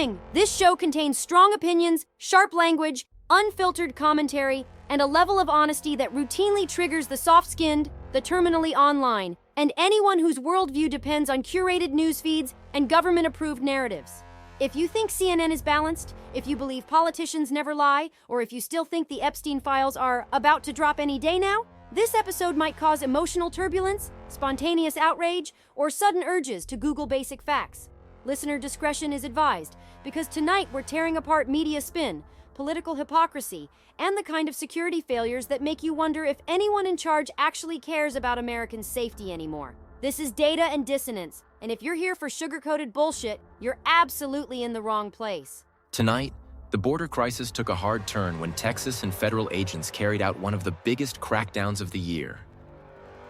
Warning! This show contains strong opinions, sharp language, unfiltered commentary, and a level of honesty that routinely triggers the soft-skinned, the terminally online, and anyone whose worldview depends on curated news feeds and government-approved narratives. If you think CNN is balanced, if you believe politicians never lie, or if you still think the Epstein Files are about to drop any day now, this episode might cause emotional turbulence, spontaneous outrage, or sudden urges to Google basic facts. Listener discretion is advised, because tonight we're tearing apart media spin, political hypocrisy, and the kind of security failures that make you wonder if anyone in charge actually cares about Americans' safety anymore. This is Data and Dissonance, and if you're here for sugar-coated bullshit, you're absolutely in the wrong place. Tonight, the border crisis took a hard turn when Texas and federal agents carried out one of the biggest crackdowns of the year.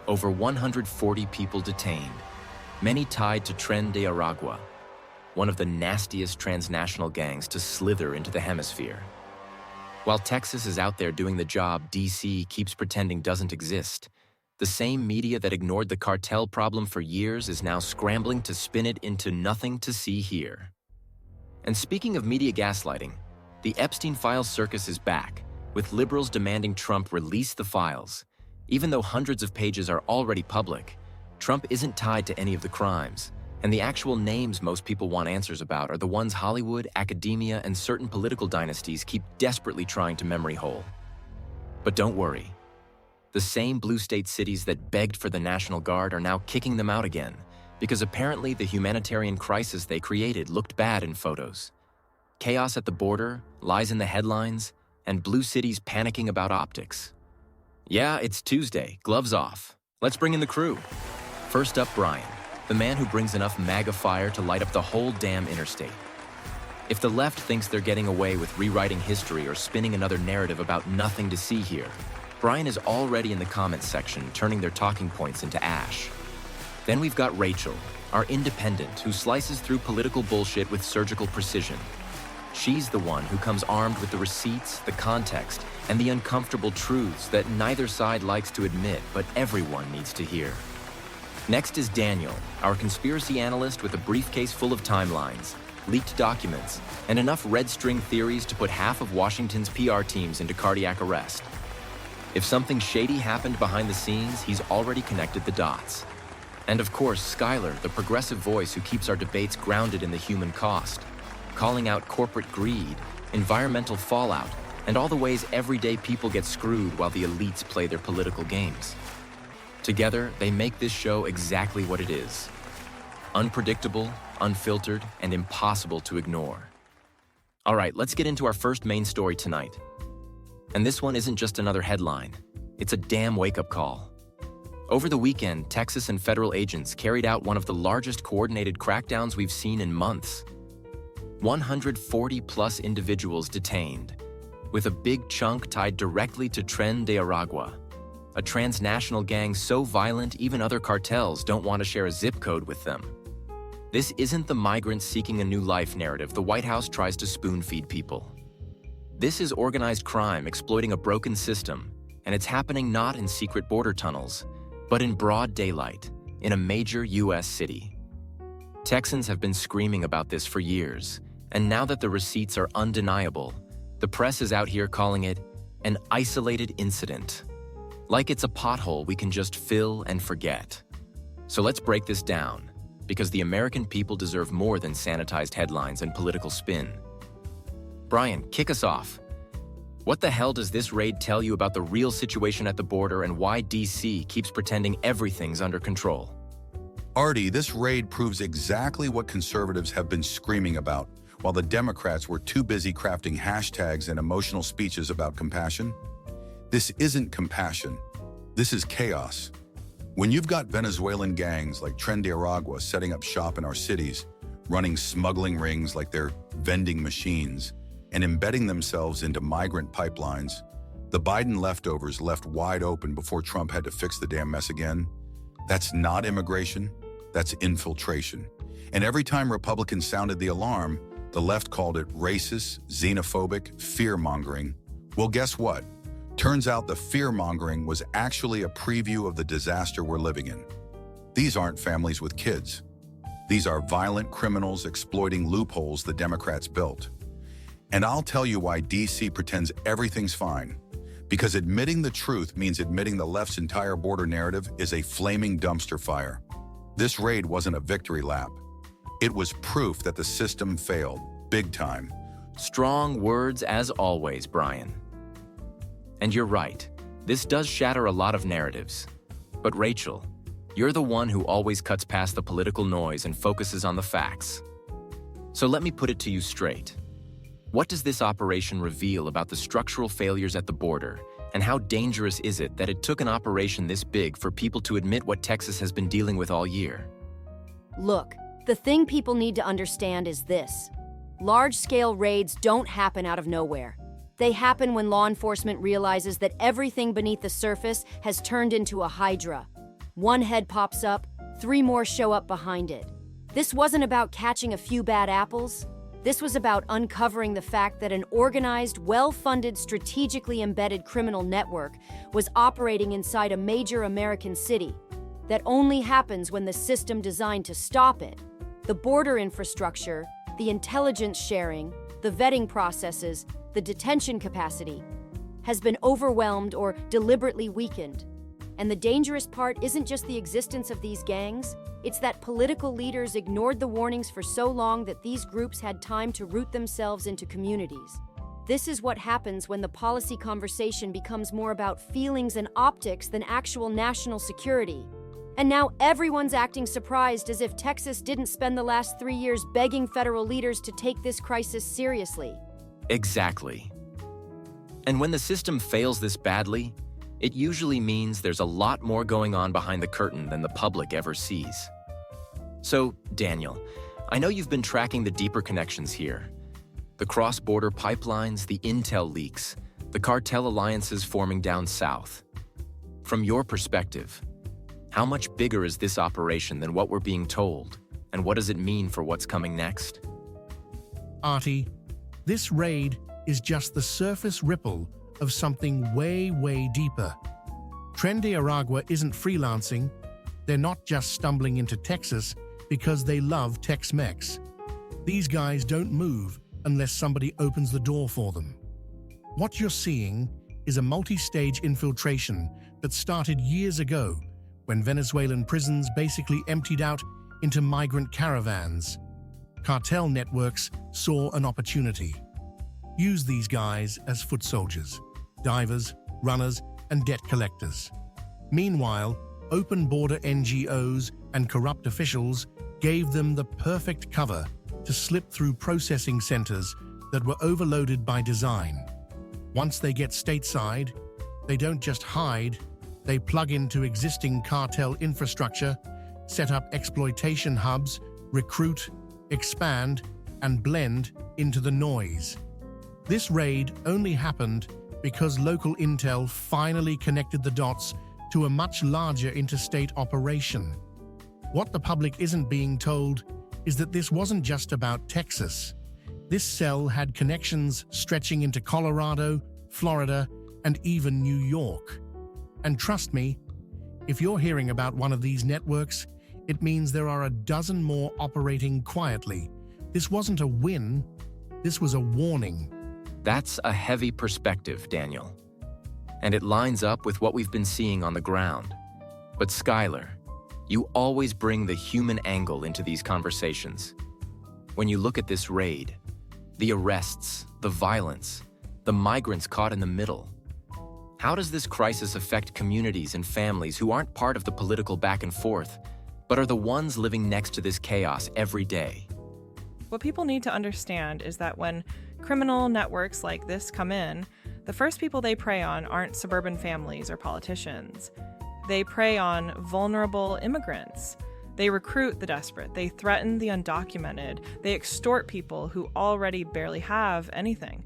Over 140 people detained, many tied to Tren de Aragua, one of the nastiest transnational gangs to slither into the hemisphere. While Texas is out there doing the job DC keeps pretending doesn't exist, the same media that ignored the cartel problem for years is now scrambling to spin it into nothing to see here. And speaking of media gaslighting, the Epstein Files circus is back, with liberals demanding Trump release the files. Even though hundreds of pages are already public, Trump isn't tied to any of the crimes, and the actual names most people want answers about are the ones Hollywood, academia, and certain political dynasties keep desperately trying to memory hole. But don't worry. The same blue state cities that begged for the National Guard are now kicking them out again, because apparently the humanitarian crisis they created looked bad in photos. Chaos at the border, lies in the headlines, and blue cities panicking about optics. Yeah, it's Tuesday, gloves off. Let's bring in the crew. First up, Brian, the man who brings enough MAGA fire to light up the whole damn interstate. If the left thinks they're getting away with rewriting history or spinning another narrative about nothing to see here, Brian is already in the comments section turning their talking points into ash. Then we've got Rachel, our independent who slices through political bullshit with surgical precision. She's the one who comes armed with the receipts, the context, and the uncomfortable truths that neither side likes to admit, but everyone needs to hear. Next is Daniel, our conspiracy analyst with a briefcase full of timelines, leaked documents, and enough red string theories to put half of Washington's PR teams into cardiac arrest. If something shady happened behind the scenes, he's already connected the dots. And of course, Skylar, the progressive voice who keeps our debates grounded in the human cost, calling out corporate greed, environmental fallout, and all the ways everyday people get screwed while the elites play their political games. Together, they make this show exactly what it is: unpredictable, unfiltered, and impossible to ignore. All right, let's get into our first main story tonight. And this one isn't just another headline. It's a damn wake-up call. Over the weekend, Texas and federal agents carried out one of the largest coordinated crackdowns we've seen in months. 140-plus individuals detained, with a big chunk tied directly to Tren de Aragua, a transnational gang so violent even other cartels don't want to share a zip code with them. This isn't the migrants seeking a new life narrative the White House tries to spoon-feed people. This is organized crime exploiting a broken system, and it's happening not in secret border tunnels, but in broad daylight, in a major U.S. city. Texans have been screaming about this for years, and now that the receipts are undeniable, the press is out here calling it an isolated incident. Like it's a pothole we can just fill and forget. So let's break this down, because the American people deserve more than sanitized headlines and political spin. Brian, kick us off. What the hell does this raid tell you about the real situation at the border and why DC keeps pretending everything's under control? Artie, this raid proves exactly what conservatives have been screaming about, while the Democrats were too busy crafting hashtags and emotional speeches about compassion. This isn't compassion. This is chaos. When you've got Venezuelan gangs like Tren de Aragua setting up shop in our cities, running smuggling rings like they're vending machines, and embedding themselves into migrant pipelines, the Biden leftovers left wide open before Trump had to fix the damn mess again, that's not immigration, that's infiltration. And every time Republicans sounded the alarm, the left called it racist, xenophobic, fear-mongering. Well, guess what? Turns out the fear-mongering was actually a preview of the disaster we're living in. These aren't families with kids. These are violent criminals exploiting loopholes the Democrats built. And I'll tell you why DC pretends everything's fine. Because admitting the truth means admitting the left's entire border narrative is a flaming dumpster fire. This raid wasn't a victory lap. It was proof that the system failed, big time. Strong words as always, Brian. And you're right, this does shatter a lot of narratives. But Rachel, you're the one who always cuts past the political noise and focuses on the facts. So let me put it to you straight. What does this operation reveal about the structural failures at the border, and how dangerous is it that it took an operation this big for people to admit what Texas has been dealing with all year? Look, the thing people need to understand is this. Large-scale raids don't happen out of nowhere. They happen when law enforcement realizes that everything beneath the surface has turned into a hydra. One head pops up, 3 more show up behind it. This wasn't about catching a few bad apples. This was about uncovering the fact that an organized, well-funded, strategically embedded criminal network was operating inside a major American city. That only happens when the system designed to stop it, the border infrastructure, the intelligence sharing, the vetting processes, the detention capacity, has been overwhelmed or deliberately weakened. And the dangerous part isn't just the existence of these gangs, it's that political leaders ignored the warnings for so long that these groups had time to root themselves into communities. This is what happens when the policy conversation becomes more about feelings and optics than actual national security. And now everyone's acting surprised as if Texas didn't spend the last 3 years begging federal leaders to take this crisis seriously. Exactly. And when the system fails this badly, it usually means there's a lot more going on behind the curtain than the public ever sees. So, Daniel, I know you've been tracking the deeper connections here. The cross-border pipelines, the intel leaks, the cartel alliances forming down south. From your perspective, how much bigger is this operation than what we're being told? And what does it mean for what's coming next? Artie, this raid is just the surface ripple of something way, way deeper. Tren de Aragua isn't freelancing. They're not just stumbling into Texas because they love Tex-Mex. These guys don't move unless somebody opens the door for them. What you're seeing is a multi-stage infiltration that started years ago when Venezuelan prisons basically emptied out into migrant caravans. Cartel networks saw an opportunity. Use these guys as foot soldiers, divers, runners, and debt collectors. Meanwhile, open border NGOs and corrupt officials gave them the perfect cover to slip through processing centers that were overloaded by design. Once they get stateside, they don't just hide, they plug into existing cartel infrastructure, set up exploitation hubs, recruit, expand, and blend into the noise. This raid only happened because local intel finally connected the dots to a much larger interstate operation. What the public isn't being told is that this wasn't just about Texas. This cell had connections stretching into Colorado, Florida, and even New York. And trust me, if you're hearing about one of these networks, it means there are a dozen more operating quietly. This wasn't a win, this was a warning. That's a heavy perspective, Daniel. And it lines up with what we've been seeing on the ground. But Skylar, you always bring the human angle into these conversations. When you look at this raid, the arrests, the violence, the migrants caught in the middle, how does this crisis affect communities and families who aren't part of the political back and forth, but are the ones living next to this chaos every day? What people need to understand is that when criminal networks like this come in, the first people they prey on aren't suburban families or politicians. They prey on vulnerable immigrants. They recruit the desperate. They threaten the undocumented. They extort people who already barely have anything.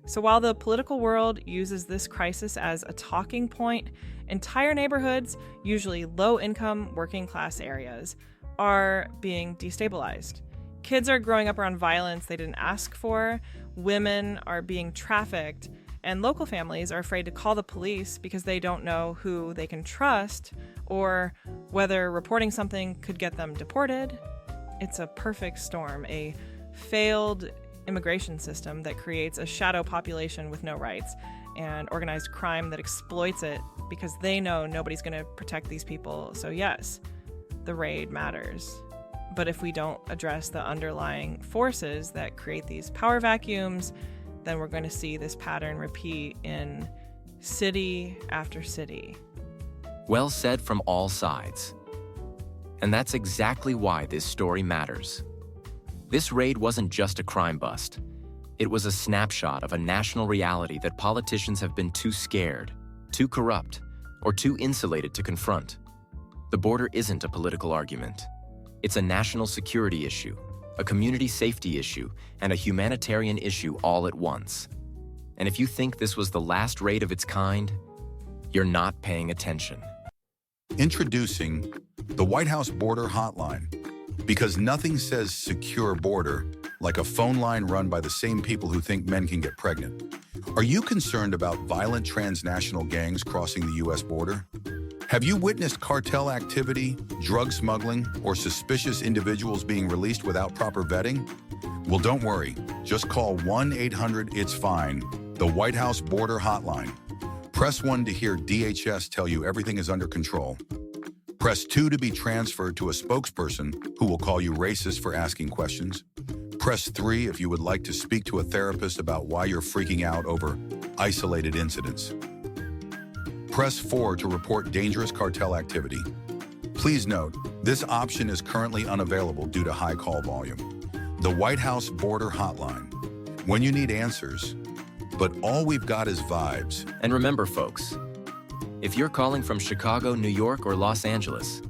So while the political world uses this crisis as a talking point, entire neighborhoods, usually low-income, working-class areas, are being destabilized. Kids are growing up around violence they didn't ask for, women are being trafficked, and local families are afraid to call the police because they don't know who they can trust or whether reporting something could get them deported. It's a perfect storm, a failed immigration system that creates a shadow population with no rights, and organized crime that exploits it because they know nobody's going to protect these people. So yes, the raid matters. But if we don't address the underlying forces that create these power vacuums, then we're going to see this pattern repeat in city after city. Well said from all sides. And that's exactly why this story matters. This raid wasn't just a crime bust. It was a snapshot of a national reality that politicians have been too scared, too corrupt, or too insulated to confront. The border isn't a political argument. It's a national security issue, a community safety issue, and a humanitarian issue all at once. And if you think this was the last raid of its kind, you're not paying attention. Introducing the White House Border Hotline. Because nothing says secure border like a phone line run by the same people who think men can get pregnant. Are you concerned about violent transnational gangs crossing the U.S. border? Have you witnessed cartel activity, drug smuggling, or suspicious individuals being released without proper vetting? Well, don't worry. Just call 1-800-ITS-FINE, the White House Border Hotline. Press 1 to hear DHS tell you everything is under control. Press 2 to be transferred to a spokesperson who will call you racist for asking questions. Press 3 if you would like to speak to a therapist about why you're freaking out over isolated incidents. Press 4 to report dangerous cartel activity. Please note, this option is currently unavailable due to high call volume. The White House Border Hotline. When you need answers, but all we've got is vibes. And remember, folks, if you're calling from Chicago, New York, or Los Angeles,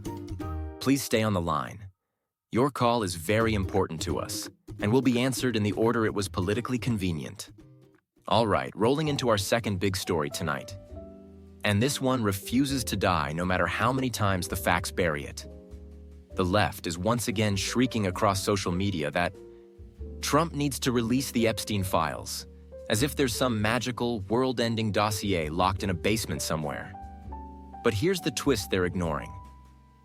please stay on the line. Your call is very important to us, and will be answered in the order it was politically convenient. All right, rolling into our second big story tonight. And this one refuses to die no matter how many times the facts bury it. The left is once again shrieking across social media that Trump needs to release the Epstein Files, as if there's some magical, world-ending dossier locked in a basement somewhere. But here's the twist they're ignoring.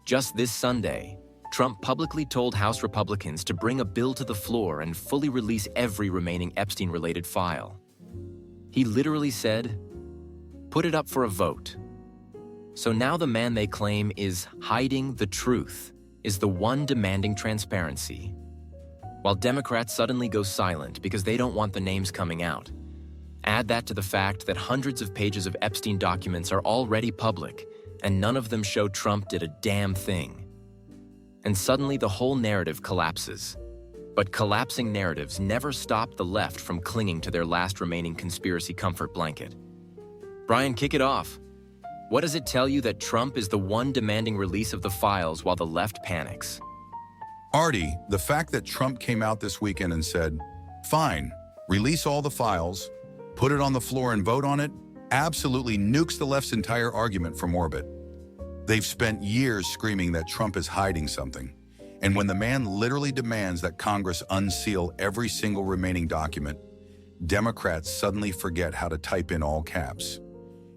Just this Sunday, Trump publicly told House Republicans to bring a bill to the floor and fully release every remaining Epstein-related file. He literally said, "Put it up for a vote." So now the man they claim is hiding the truth is the one demanding transparency. While Democrats suddenly go silent because they don't want the names coming out. Add that to the fact that hundreds of pages of Epstein documents are already public, and none of them show Trump did a damn thing. And suddenly the whole narrative collapses. But collapsing narratives never stop the left from clinging to their last remaining conspiracy comfort blanket. Brian, kick it off. What does it tell you that Trump is the one demanding release of the files while the left panics? Artie, the fact that Trump came out this weekend and said, "Fine, release all the files, put it on the floor and vote on it," absolutely nukes the left's entire argument from orbit. They've spent years screaming that Trump is hiding something. And when the man literally demands that Congress unseal every single remaining document, Democrats suddenly forget how to type in all caps.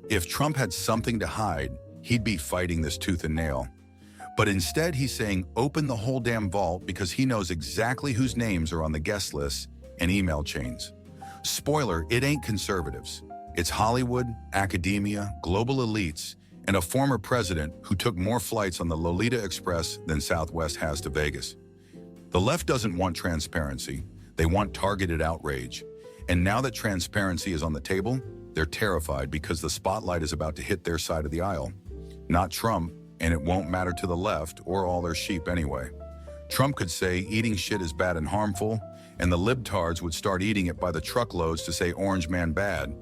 If Trump had something to hide, he'd be fighting this tooth and nail. But instead, he's saying open the whole damn vault because he knows exactly whose names are on the guest lists and email chains. Spoiler, it ain't conservatives. It's Hollywood, academia, global elites, and a former president who took more flights on the Lolita Express than Southwest has to Vegas. The left doesn't want transparency. They want targeted outrage. And now that transparency is on the table, they're terrified because the spotlight is about to hit their side of the aisle. Not Trump, and it won't matter to the left or all their sheep anyway. Trump could say eating shit is bad and harmful, and the libtards would start eating it by the truckloads to say orange man bad.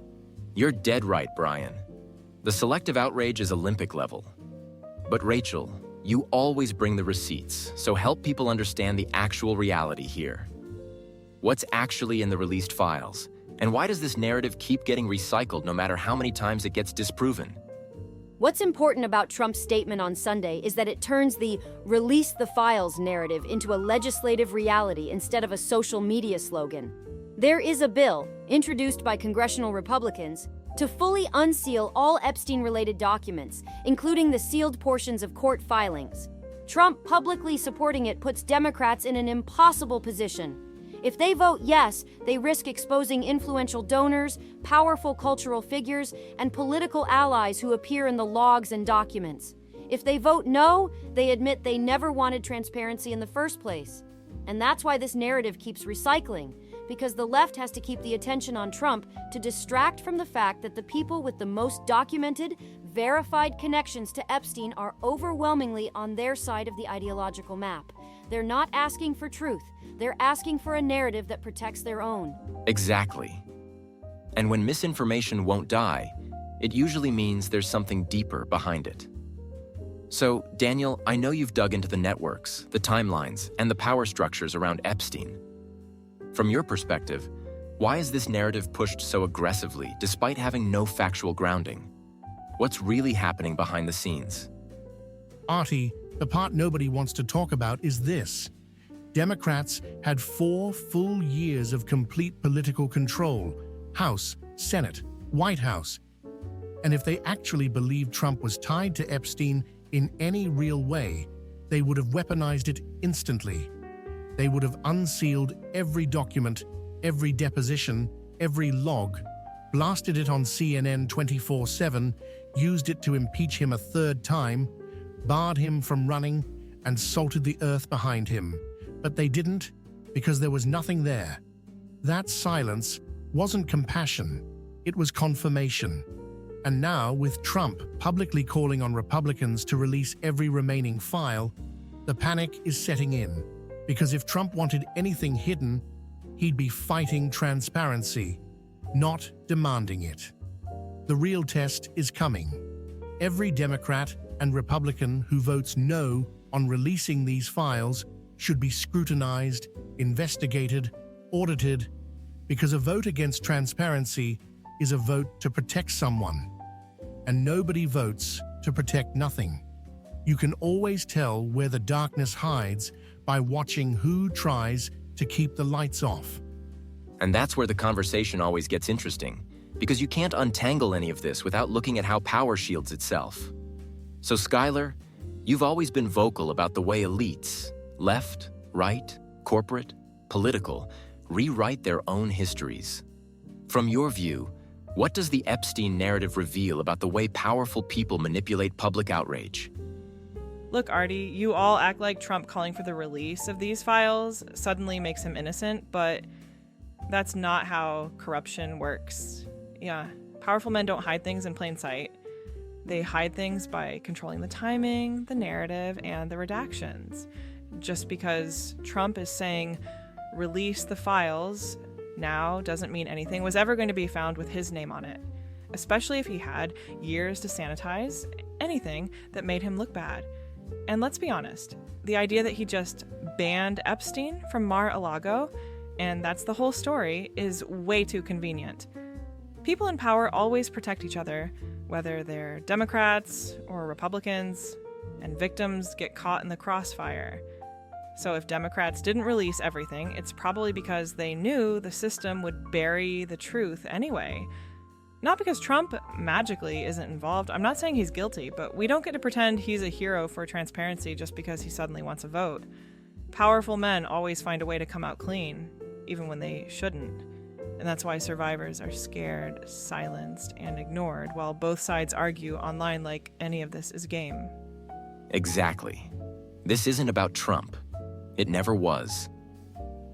You're dead right, Brian. The selective outrage is Olympic level. But Rachel, you always bring the receipts, so help people understand the actual reality here. What's actually in the released files? And why does this narrative keep getting recycled no matter how many times it gets disproven? What's important about Trump's statement on Sunday is that it turns the "release the files" narrative into a legislative reality instead of a social media slogan. There is a bill, introduced by congressional Republicans, to fully unseal all Epstein-related documents, including the sealed portions of court filings. Trump publicly supporting it puts Democrats in an impossible position. If they vote yes, they risk exposing influential donors, powerful cultural figures, and political allies who appear in the logs and documents. If they vote no, they admit they never wanted transparency in the first place. And that's why this narrative keeps recycling, because the left has to keep the attention on Trump to distract from the fact that the people with the most documented, verified connections to Epstein are overwhelmingly on their side of the ideological map. They're not asking for truth. They're asking for a narrative that protects their own. Exactly. And when misinformation won't die, it usually means there's something deeper behind it. So, Daniel, I know you've dug into the networks, the timelines, and the power structures around Epstein. From your perspective, why is this narrative pushed so aggressively despite having no factual grounding? What's really happening behind the scenes? Artie, the part nobody wants to talk about is this. Democrats had 4 full years of complete political control: House, Senate, White House. And if they actually believed Trump was tied to Epstein in any real way, they would have weaponized it instantly. They would have unsealed every document, every deposition, every log, blasted it on CNN 24/7, used it to impeach him a 3rd time, barred him from running, and salted the earth behind him. But they didn't, because there was nothing there. That silence wasn't compassion, it was confirmation. And now, with Trump publicly calling on Republicans to release every remaining file, the panic is setting in. Because if Trump wanted anything hidden, he'd be fighting transparency, not demanding it. The real test is coming. Every Democrat and Republican who votes no on releasing these files should be scrutinized, investigated, audited, because a vote against transparency is a vote to protect someone. And nobody votes to protect nothing. You can always tell where the darkness hides by watching who tries to keep the lights off. And that's where the conversation always gets interesting, because you can't untangle any of this without looking at how power shields itself. So Skylar, you've always been vocal about the way elites, left, right, corporate, political, rewrite their own histories. From your view, what does the Epstein narrative reveal about the way powerful people manipulate public outrage? Look, Artie, you all act like Trump calling for the release of these files suddenly makes him innocent, but that's not how corruption works. Yeah, powerful men don't hide things in plain sight. They hide things by controlling the timing, the narrative, and the redactions. Just because Trump is saying, release the files now doesn't mean anything was ever going to be found with his name on it, especially if he had years to sanitize anything that made him look bad. And let's be honest, the idea that he just banned Epstein from Mar-a-Lago, and that's the whole story, is way too convenient. People in power always protect each other, whether they're Democrats or Republicans, and victims get caught in the crossfire. So if Democrats didn't release everything, it's probably because they knew the system would bury the truth anyway. Not because Trump magically isn't involved. I'm not saying he's guilty, but we don't get to pretend he's a hero for transparency just because he suddenly wants a vote. Powerful men always find a way to come out clean, even when they shouldn't. And that's why survivors are scared, silenced, and ignored, while both sides argue online like any of this is game. Exactly. This isn't about Trump. It never was.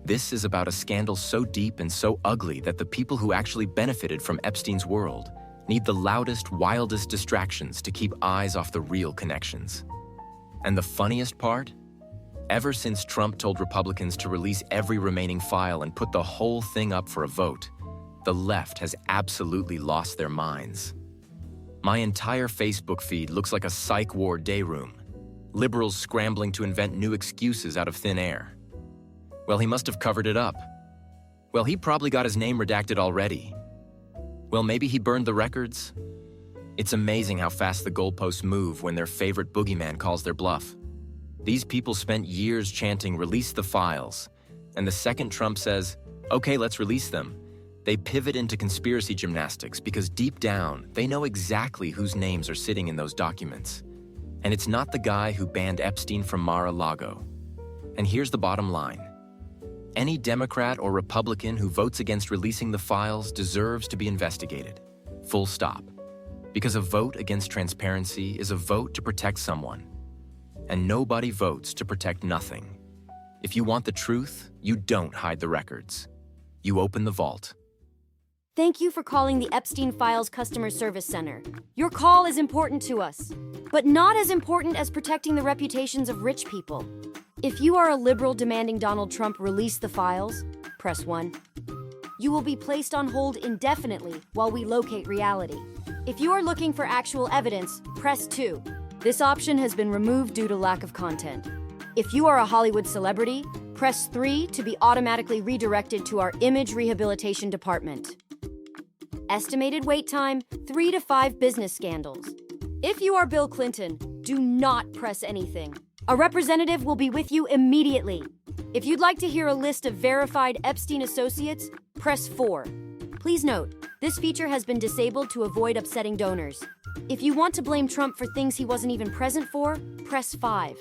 This is about a scandal so deep and so ugly that the people who actually benefited from Epstein's world need the loudest, wildest distractions to keep eyes off the real connections. And the funniest part? Ever since Trump told Republicans to release every remaining file and put the whole thing up for a vote, the left has absolutely lost their minds. My entire Facebook feed looks like a psych ward day room. Liberals scrambling to invent new excuses out of thin air. Well, he must have covered it up. Well, he probably got his name redacted already. Well, maybe he burned the records. It's amazing how fast the goalposts move when their favorite boogeyman calls their bluff. These people spent years chanting, "Release the files," and the second Trump says, "Okay, let's release them," they pivot into conspiracy gymnastics because deep down, they know exactly whose names are sitting in those documents. And it's not the guy who banned Epstein from Mar-a-Lago. And here's the bottom line. Any Democrat or Republican who votes against releasing the files deserves to be investigated. Full stop. Because a vote against transparency is a vote to protect someone. And nobody votes to protect nothing. If you want the truth, you don't hide the records. You open the vault. Thank you for calling the Epstein Files Customer Service Center. Your call is important to us, but not as important as protecting the reputations of rich people. If you are a liberal demanding Donald Trump release the files, press 1. You will be placed on hold indefinitely while we locate reality. If you are looking for actual evidence, press 2. This option has been removed due to lack of content. If you are a Hollywood celebrity, press 3 to be automatically redirected to our Image Rehabilitation Department. Estimated wait time, 3 to 5 business scandals. If you are Bill Clinton, do not press anything. A representative will be with you immediately. If you'd like to hear a list of verified Epstein associates, press 4. Please note, this feature has been disabled to avoid upsetting donors. If you want to blame Trump for things he wasn't even present for, press 5.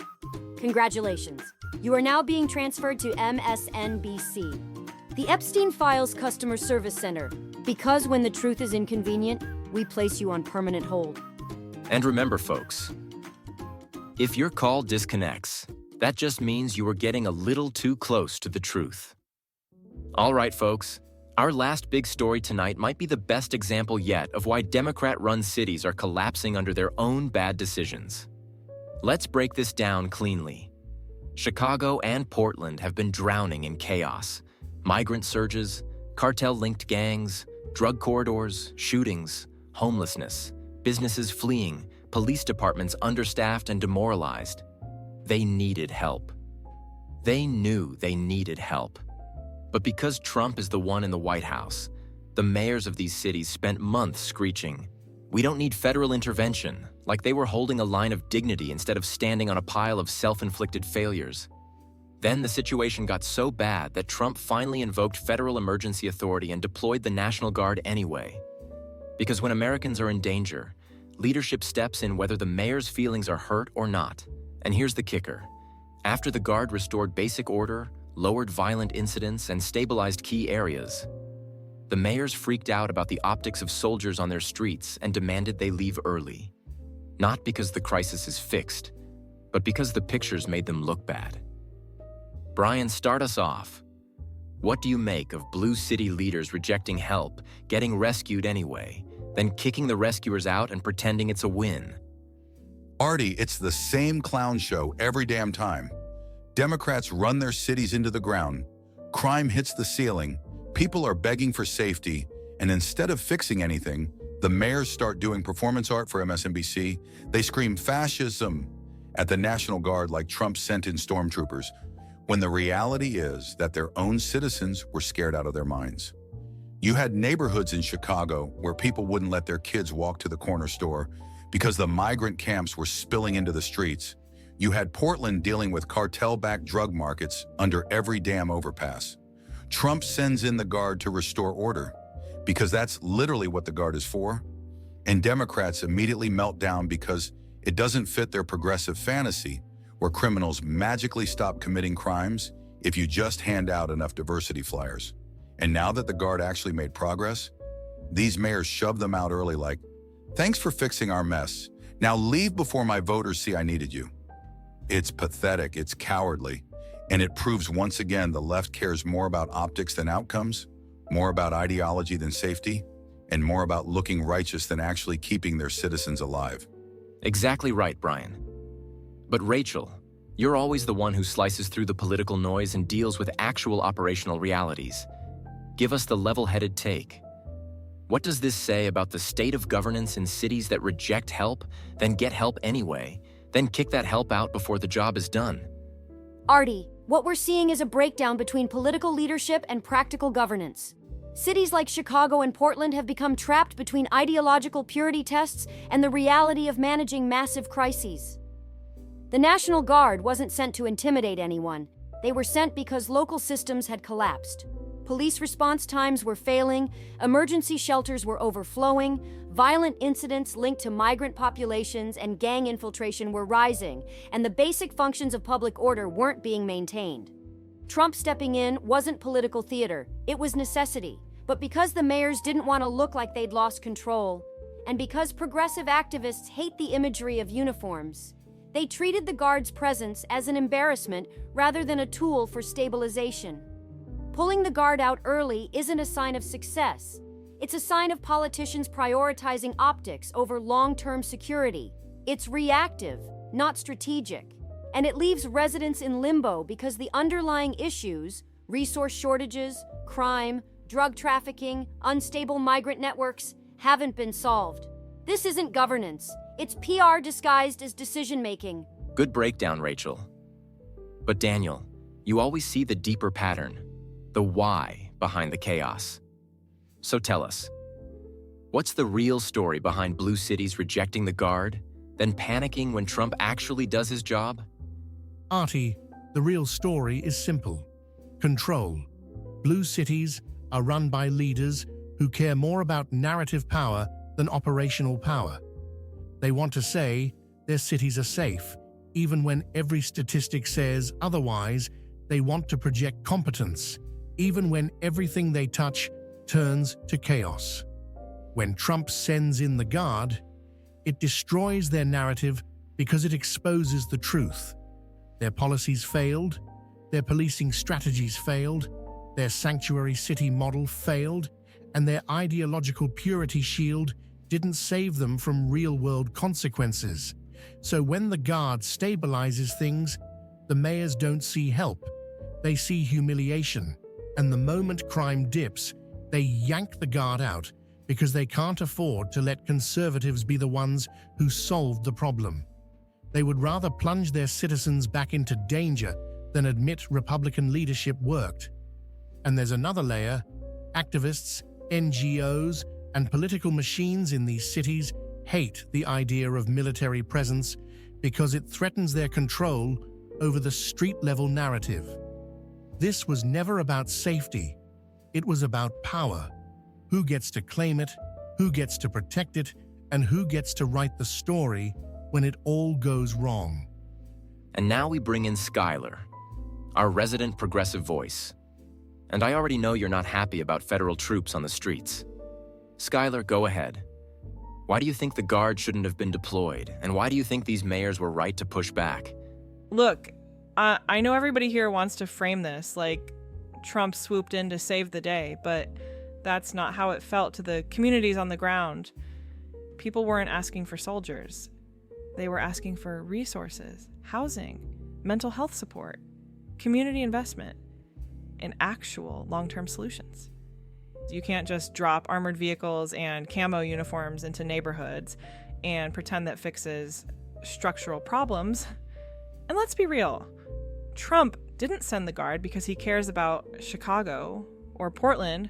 Congratulations. You are now being transferred to MSNBC. The Epstein Files Customer Service Center. Because when the truth is inconvenient, we place you on permanent hold. And remember, folks, if your call disconnects, that just means you were getting a little too close to the truth. All right, folks, our last big story tonight might be the best example yet of why Democrat-run cities are collapsing under their own bad decisions. Let's break this down cleanly. Chicago and Portland have been drowning in chaos. Migrant surges, cartel-linked gangs, drug corridors, shootings, homelessness, businesses fleeing, police departments understaffed and demoralized. They needed help. They knew they needed help. But because Trump is the one in the White House, the mayors of these cities spent months screeching, "We don't need federal intervention," like they were holding a line of dignity instead of standing on a pile of self-inflicted failures. Then the situation got so bad that Trump finally invoked federal emergency authority and deployed the National Guard anyway. Because when Americans are in danger, leadership steps in whether the mayor's feelings are hurt or not. And here's the kicker. After the Guard restored basic order, lowered violent incidents, and stabilized key areas, the mayors freaked out about the optics of soldiers on their streets and demanded they leave early. Not because the crisis is fixed, but because the pictures made them look bad. Brian, start us off. What do you make of blue city leaders rejecting help, getting rescued anyway, then kicking the rescuers out and pretending it's a win? Artie, it's the same clown show every damn time. Democrats run their cities into the ground, crime hits the ceiling, people are begging for safety, and instead of fixing anything, the mayors start doing performance art for MSNBC. They scream fascism at the National Guard like Trump sent in stormtroopers, when the reality is that their own citizens were scared out of their minds. You had neighborhoods in Chicago where people wouldn't let their kids walk to the corner store because the migrant camps were spilling into the streets. You had Portland dealing with cartel-backed drug markets under every damn overpass. Trump sends in the Guard to restore order, because that's literally what the Guard is for. And Democrats immediately melt down because it doesn't fit their progressive fantasy where criminals magically stop committing crimes if you just hand out enough diversity flyers. And now that the Guard actually made progress, these mayors shove them out early like, "Thanks for fixing our mess. Now leave before my voters see I needed you." It's pathetic, it's cowardly, and it proves once again the left cares more about optics than outcomes, more about ideology than safety, and more about looking righteous than actually keeping their citizens alive. Exactly right, Brian. But Rachel, you're always the one who slices through the political noise and deals with actual operational realities. Give us the level-headed take. What does this say about the state of governance in cities that reject help, then get help anyway, then kick that help out before the job is done? Artie, what we're seeing is a breakdown between political leadership and practical governance. Cities like Chicago and Portland have become trapped between ideological purity tests and the reality of managing massive crises. The National Guard wasn't sent to intimidate anyone. They were sent because local systems had collapsed. Police response times were failing, emergency shelters were overflowing, violent incidents linked to migrant populations and gang infiltration were rising, and the basic functions of public order weren't being maintained. Trump stepping in wasn't political theater, it was necessity. But because the mayors didn't want to look like they'd lost control, and because progressive activists hate the imagery of uniforms, they treated the Guard's presence as an embarrassment rather than a tool for stabilization. Pulling the Guard out early isn't a sign of success. It's a sign of politicians prioritizing optics over long-term security. It's reactive, not strategic. And it leaves residents in limbo because the underlying issues, resource shortages, crime, drug trafficking, unstable migrant networks, haven't been solved. This isn't governance. It's PR disguised as decision-making. Good breakdown, Rachel. But Daniel, you always see the deeper pattern, the why behind the chaos. So tell us, what's the real story behind blue cities rejecting the Guard, then panicking when Trump actually does his job? Artie, the real story is simple. Control. Blue cities are run by leaders who care more about narrative power than operational power. They want to say their cities are safe, even when every statistic says otherwise. They want to project competence, even when everything they touch turns to chaos. When Trump sends in the Guard, it destroys their narrative because it exposes the truth. Their policies failed, their policing strategies failed, their sanctuary city model failed, and their ideological purity shield didn't save them from real-world consequences. So when the Guard stabilizes things, the mayors don't see help. They see humiliation. And the moment crime dips, they yank the Guard out because they can't afford to let conservatives be the ones who solved the problem. They would rather plunge their citizens back into danger than admit Republican leadership worked. And there's another layer. Activists, NGOs, and political machines in these cities hate the idea of military presence because it threatens their control over the street-level narrative. This was never about safety. It was about power. Who gets to claim it, who gets to protect it, and who gets to write the story when it all goes wrong. And now we bring in Skylar, our resident progressive voice. And I already know you're not happy about federal troops on the streets. Skylar, go ahead. Why do you think the Guard shouldn't have been deployed? And why do you think these mayors were right to push back? Look, I know everybody here wants to frame this like Trump swooped in to save the day, but that's not how it felt to the communities on the ground. People weren't asking for soldiers. They were asking for resources, housing, mental health support, community investment, and actual long-term solutions. You can't just drop armored vehicles and camo uniforms into neighborhoods and pretend that fixes structural problems. And let's be real, Trump didn't send the Guard because he cares about Chicago or Portland.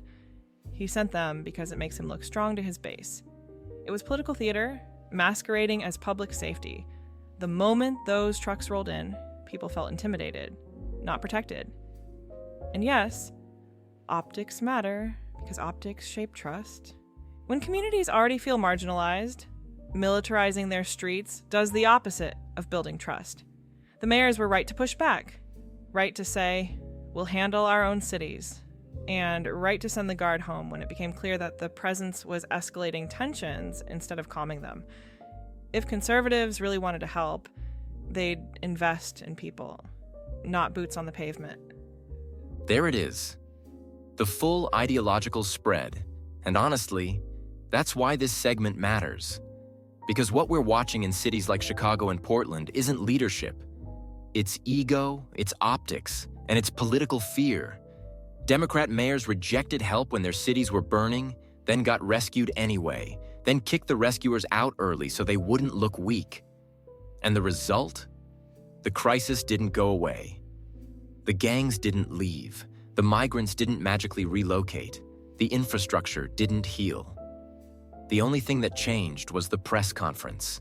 He sent them because it makes him look strong to his base. It was political theater masquerading as public safety. The moment those trucks rolled in, people felt intimidated, not protected. And yes, optics matter because optics shape trust. When communities already feel marginalized, militarizing their streets does the opposite of building trust. The mayors were right to push back, right to say, we'll handle our own cities, and right to send the Guard home when it became clear that the presence was escalating tensions instead of calming them. If conservatives really wanted to help, they'd invest in people, not boots on the pavement. There it is. The full ideological spread. And honestly, that's why this segment matters. Because what we're watching in cities like Chicago and Portland isn't leadership. It's ego, it's optics, and it's political fear. Democrat mayors rejected help when their cities were burning, then got rescued anyway, then kicked the rescuers out early so they wouldn't look weak. And the result? The crisis didn't go away. The gangs didn't leave. The migrants didn't magically relocate. The infrastructure didn't heal. The only thing that changed was the press conference.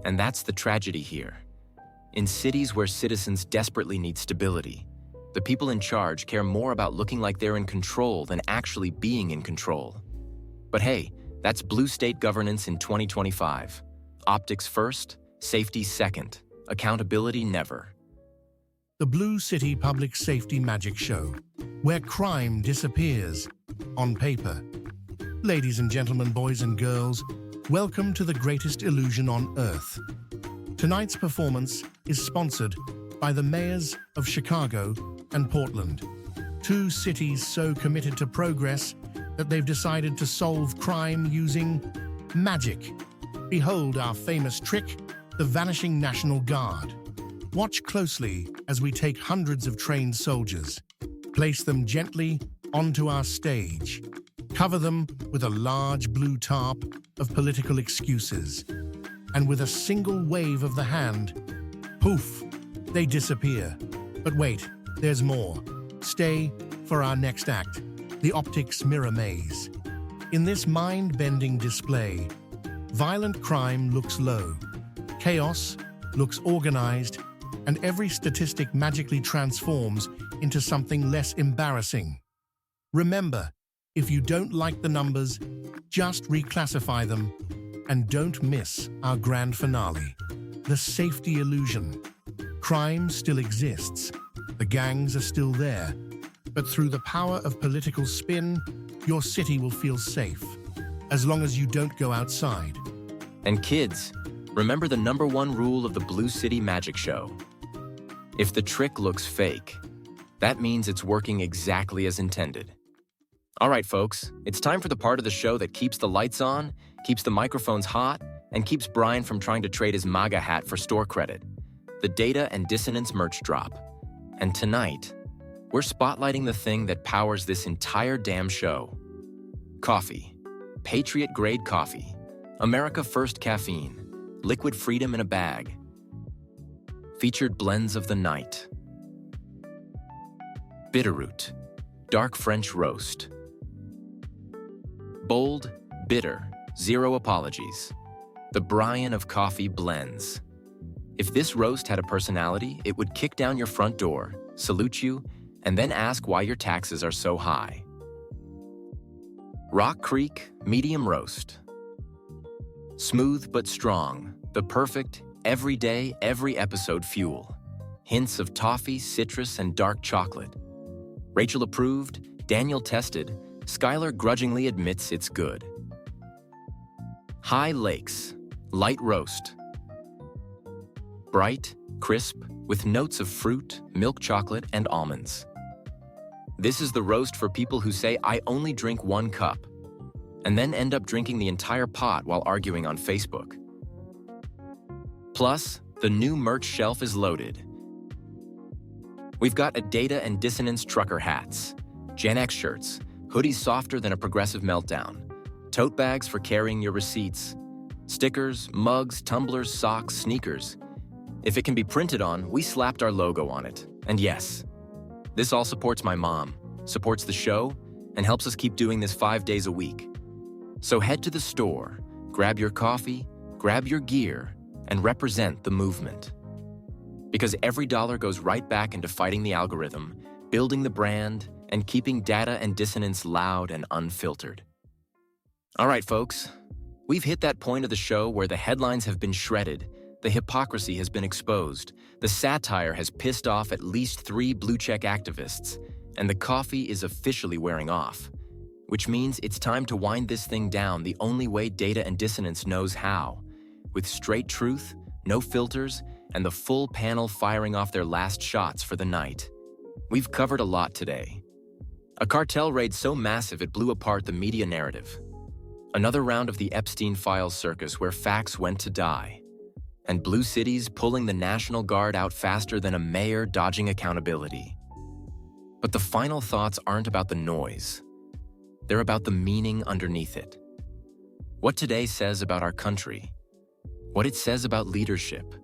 And that's the tragedy here. In cities where citizens desperately need stability, The people in charge care more about looking like they're in control than actually being in control. But hey, that's blue state governance in 2025. Optics first, safety second, accountability never. The Blue City Public Safety Magic Show, where crime disappears on paper. Ladies and gentlemen, boys and girls, welcome to the greatest illusion on Earth. Tonight's performance is sponsored by the mayors of Chicago and Portland, two cities so committed to progress that they've decided to solve crime using magic. Behold our famous trick, the Vanishing National Guard. Watch closely as we take hundreds of trained soldiers, place them gently onto our stage, cover them with a large blue tarp of political excuses, and with a single wave of the hand, poof, they disappear. But wait, there's more. Stay for our next act, the Optics Mirror Maze. In this mind-bending display, violent crime looks low, chaos looks organized, and every statistic magically transforms into something less embarrassing. Remember, if you don't like the numbers, just reclassify them, and don't miss our grand finale, the safety illusion. Crime still exists, the gangs are still there, but through the power of political spin, your city will feel safe, as long as you don't go outside. And kids, remember the #1 rule of the Blue City Magic Show. If the trick looks fake, that means it's working exactly as intended. All right, folks, it's time for the part of the show that keeps the lights on, keeps the microphones hot, and keeps Brian from trying to trade his MAGA hat for store credit. The Data and Dissonance merch drop. And tonight, we're spotlighting the thing that powers this entire damn show. Coffee. Patriot-grade coffee. America First caffeine. Liquid freedom in a bag. Featured blends of the night. Bitterroot. Dark French roast. Bold, bitter, zero apologies. The Brian of coffee blends. If this roast had a personality, it would kick down your front door, salute you, and then ask why your taxes are so high. Rock Creek medium roast. Smooth but strong, the perfect, everyday, every episode fuel. Hints of toffee, citrus, and dark chocolate. Rachel approved, Daniel tested, Skylar grudgingly admits it's good. High Lakes, light roast. Bright, crisp, with notes of fruit, milk chocolate, and almonds. This is the roast for people who say, I only drink 1 cup, and then end up drinking the entire pot while arguing on Facebook. Plus, the new merch shelf is loaded. We've got a Data and Dissonance trucker hats, Gen X shirts, hoodies softer than a progressive meltdown, tote bags for carrying your receipts, stickers, mugs, tumblers, socks, sneakers. If it can be printed on, we slapped our logo on it. And yes, this all supports my mom, supports the show, and helps us keep doing this 5 days a week. So head to the store, grab your coffee, grab your gear, and represent the movement. Because every dollar goes right back into fighting the algorithm, building the brand, and keeping Data and Dissonance loud and unfiltered. All right, folks, we've hit that point of the show where the headlines have been shredded, the hypocrisy has been exposed, the satire has pissed off at least 3 blue-check activists, and the coffee is officially wearing off. Which means it's time to wind this thing down the only way Data and Dissonance knows how, with straight truth, no filters, and the full panel firing off their last shots for the night. We've covered a lot today. A cartel raid so massive it blew apart the media narrative. Another round of the Epstein Files circus where facts went to die. And blue cities pulling the National Guard out faster than a mayor dodging accountability. But the final thoughts aren't about the noise. They're about the meaning underneath it. What today says about our country. What it says about leadership.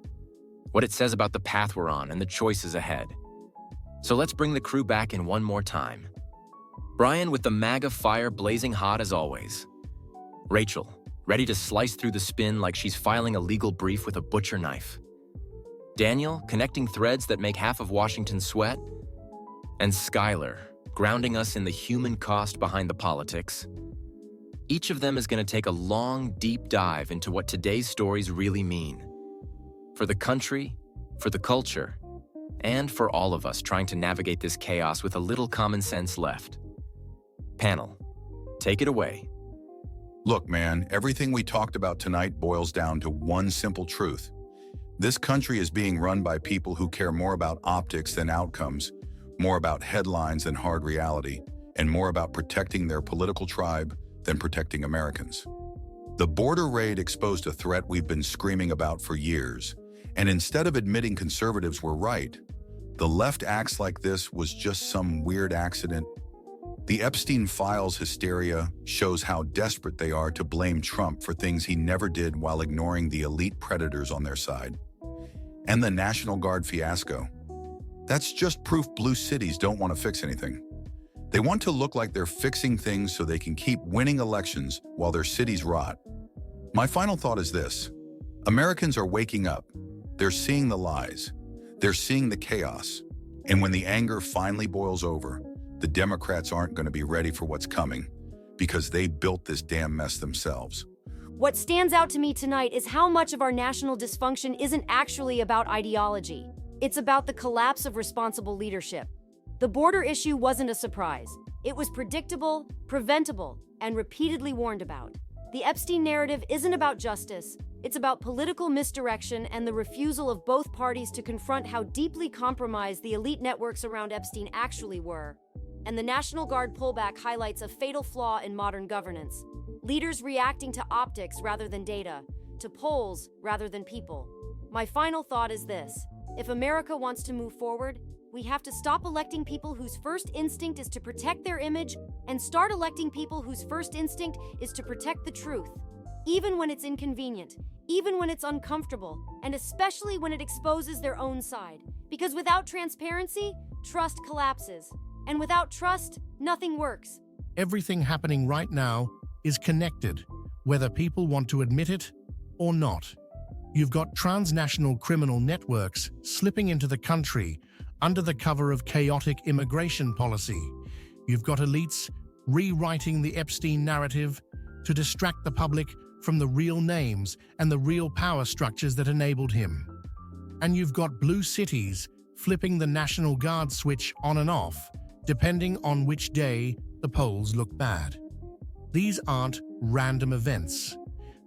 What it says about the path we're on and the choices ahead. So let's bring the crew back in one more time. Brian with the MAGA fire blazing hot as always. Rachel, ready to slice through the spin like she's filing a legal brief with a butcher knife. Daniel, connecting threads that make half of Washington sweat. and Skylar, grounding us in the human cost behind the politics. Each of them is going to take a long, deep dive into what today's stories really mean. For the country, for the culture, and for all of us trying to navigate this chaos with a little common sense left. Panel, take it away. Look, man, everything we talked about tonight boils down to one simple truth. This country is being run by people who care more about optics than outcomes, more about headlines than hard reality, and more about protecting their political tribe than protecting Americans. The border raid exposed a threat we've been screaming about for years, and instead of admitting conservatives were right, the left acts like this was just some weird accident. The Epstein Files hysteria shows how desperate they are to blame Trump for things he never did while ignoring the elite predators on their side. And the National Guard fiasco. That's just proof blue cities don't want to fix anything. They want to look like they're fixing things so they can keep winning elections while their cities rot. My final thought is this. Americans are waking up. They're seeing the lies. They're seeing the chaos. And when the anger finally boils over, the Democrats aren't going to be ready for what's coming because they built this damn mess themselves. What stands out to me tonight is how much of our national dysfunction isn't actually about ideology. It's about the collapse of responsible leadership. The border issue wasn't a surprise. It was predictable, preventable, and repeatedly warned about. The Epstein narrative isn't about justice. It's about political misdirection and the refusal of both parties to confront how deeply compromised the elite networks around Epstein actually were. And the National Guard pullback highlights a fatal flaw in modern governance. Leaders reacting to optics rather than data, to polls rather than people. My final thought is this. If America wants to move forward, we have to stop electing people whose first instinct is to protect their image and start electing people whose first instinct is to protect the truth. Even when it's inconvenient, even when it's uncomfortable, and especially when it exposes their own side. Because without transparency, trust collapses. And without trust, nothing works. Everything happening right now is connected, whether people want to admit it or not. You've got transnational criminal networks slipping into the country under the cover of chaotic immigration policy. You've got elites rewriting the Epstein narrative to distract the public from the real names and the real power structures that enabled him. And you've got blue cities flipping the National Guard switch on and off, depending on which day the polls look bad. These aren't random events.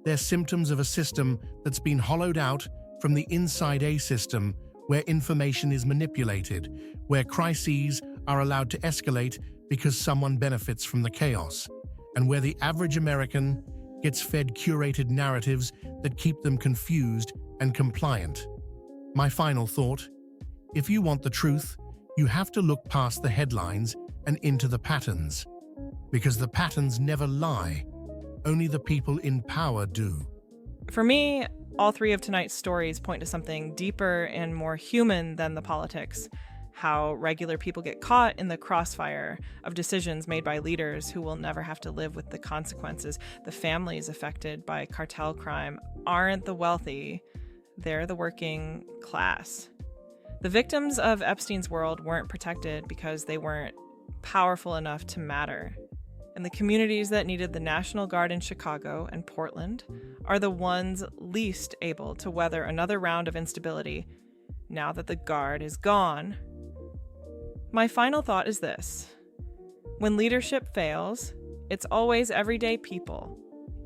They're symptoms of a system that's been hollowed out from the inside a system where information is manipulated, where crises are allowed to escalate because someone benefits from the chaos, and where the average American gets fed curated narratives that keep them confused and compliant. My final thought, if you want the truth, you have to look past the headlines and into the patterns. Because the patterns never lie. Only the people in power do. For me, all three of tonight's stories point to something deeper and more human than the politics. How regular people get caught in the crossfire of decisions made by leaders who will never have to live with the consequences. The families affected by cartel crime aren't the wealthy, they're the working class. The victims of Epstein's world weren't protected because they weren't powerful enough to matter. And the communities that needed the National Guard in Chicago and Portland are the ones least able to weather another round of instability now that the Guard is gone. My final thought is this. When leadership fails, it's always everyday people,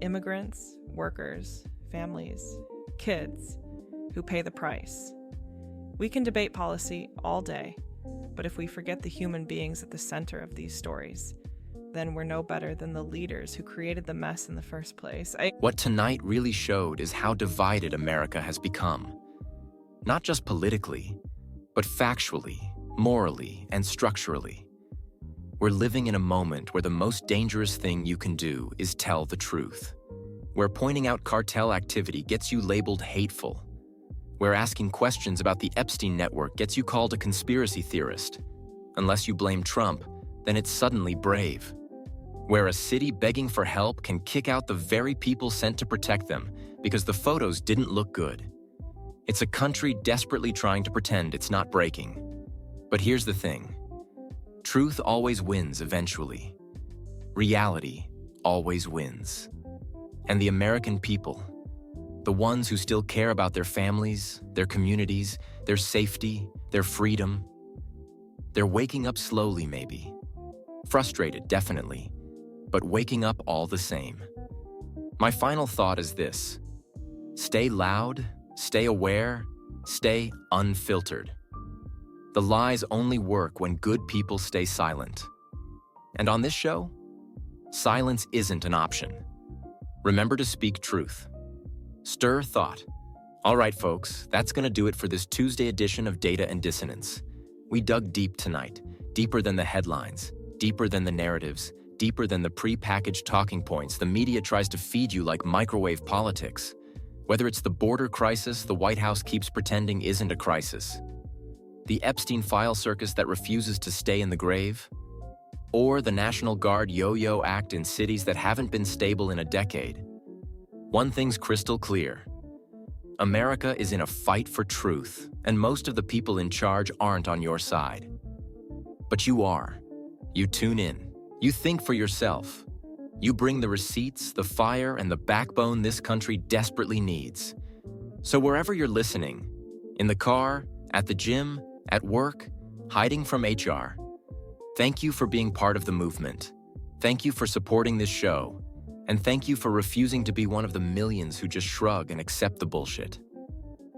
immigrants, workers, families, kids, who pay the price. We can debate policy all day, but if we forget the human beings at the center of these stories, then we're no better than the leaders who created the mess in the first place. What tonight really showed is how divided America has become. Not just politically, but factually, morally, and structurally. We're living in a moment where the most dangerous thing you can do is tell the truth. Where pointing out cartel activity gets you labeled hateful. Where asking questions about the Epstein network gets you called a conspiracy theorist. Unless you blame Trump, then it's suddenly brave. Where a city begging for help can kick out the very people sent to protect them because the photos didn't look good. It's a country desperately trying to pretend it's not breaking. But here's the thing. Truth always wins eventually. Reality always wins. And the American people, the ones who still care about their families, their communities, their safety, their freedom, they're waking up slowly maybe. Frustrated, definitely, but waking up all the same. My final thought is this: stay loud, stay aware, stay unfiltered. The lies only work when good people stay silent. And on this show, silence isn't an option. Remember to speak truth. Stir thought. All right, folks, that's going to do it for this Tuesday edition of Data and Dissonance. We dug deep tonight, deeper than the headlines, deeper than the narratives, deeper than the pre-packaged talking points the media tries to feed you like microwave politics. Whether it's the border crisis the White House keeps pretending isn't a crisis, the Epstein Files circus that refuses to stay in the grave, or the National Guard yo-yo act in cities that haven't been stable in a decade, one thing's crystal clear. America is in a fight for truth, and most of the people in charge aren't on your side. But you are. You tune in. You think for yourself. You bring the receipts, the fire, and the backbone this country desperately needs. So wherever you're listening, in the car, at the gym, at work, hiding from HR, thank you for being part of the movement. Thank you for supporting this show. And thank you for refusing to be one of the millions who just shrug and accept the bullshit.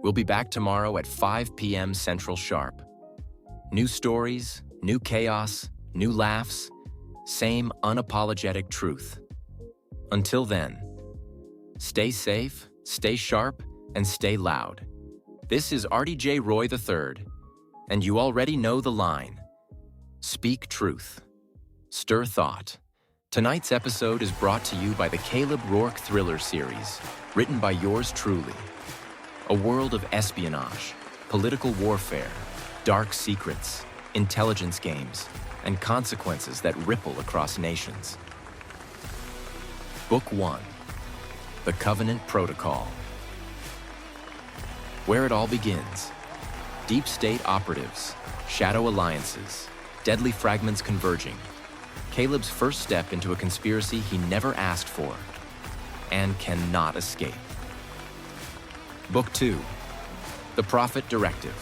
We'll be back tomorrow at 5 p.m. Central Sharp. New stories, new chaos, new laughs, same unapologetic truth. Until then, stay safe, stay sharp, and stay loud. This is Artie J. Roy III, and you already know the line. Speak truth. Stir thought. Tonight's episode is brought to you by the Caleb Rourke Thriller series, written by yours truly. A world of espionage, political warfare, dark secrets, intelligence games, and consequences that ripple across nations. Book 1, The Covenant Protocol. Where it all begins. Deep state operatives, shadow alliances, deadly fragments converging. Caleb's first step into a conspiracy he never asked for and cannot escape. Book 2, The Prophet Directive.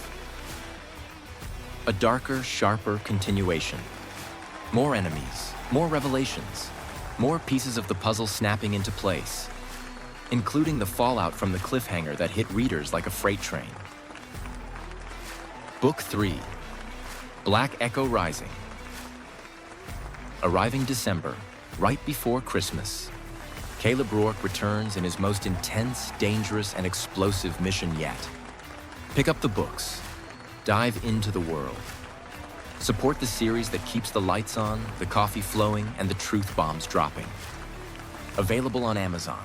A darker, sharper continuation. More enemies, more revelations, more pieces of the puzzle snapping into place, including the fallout from the cliffhanger that hit readers like a freight train. Book 3, Black Echo Rising. Arriving December, right before Christmas, Caleb Rourke returns in his most intense, dangerous, and explosive mission yet. Pick up the books. Dive into the world. Support the series that keeps the lights on, the coffee flowing, and the truth bombs dropping. Available on Amazon.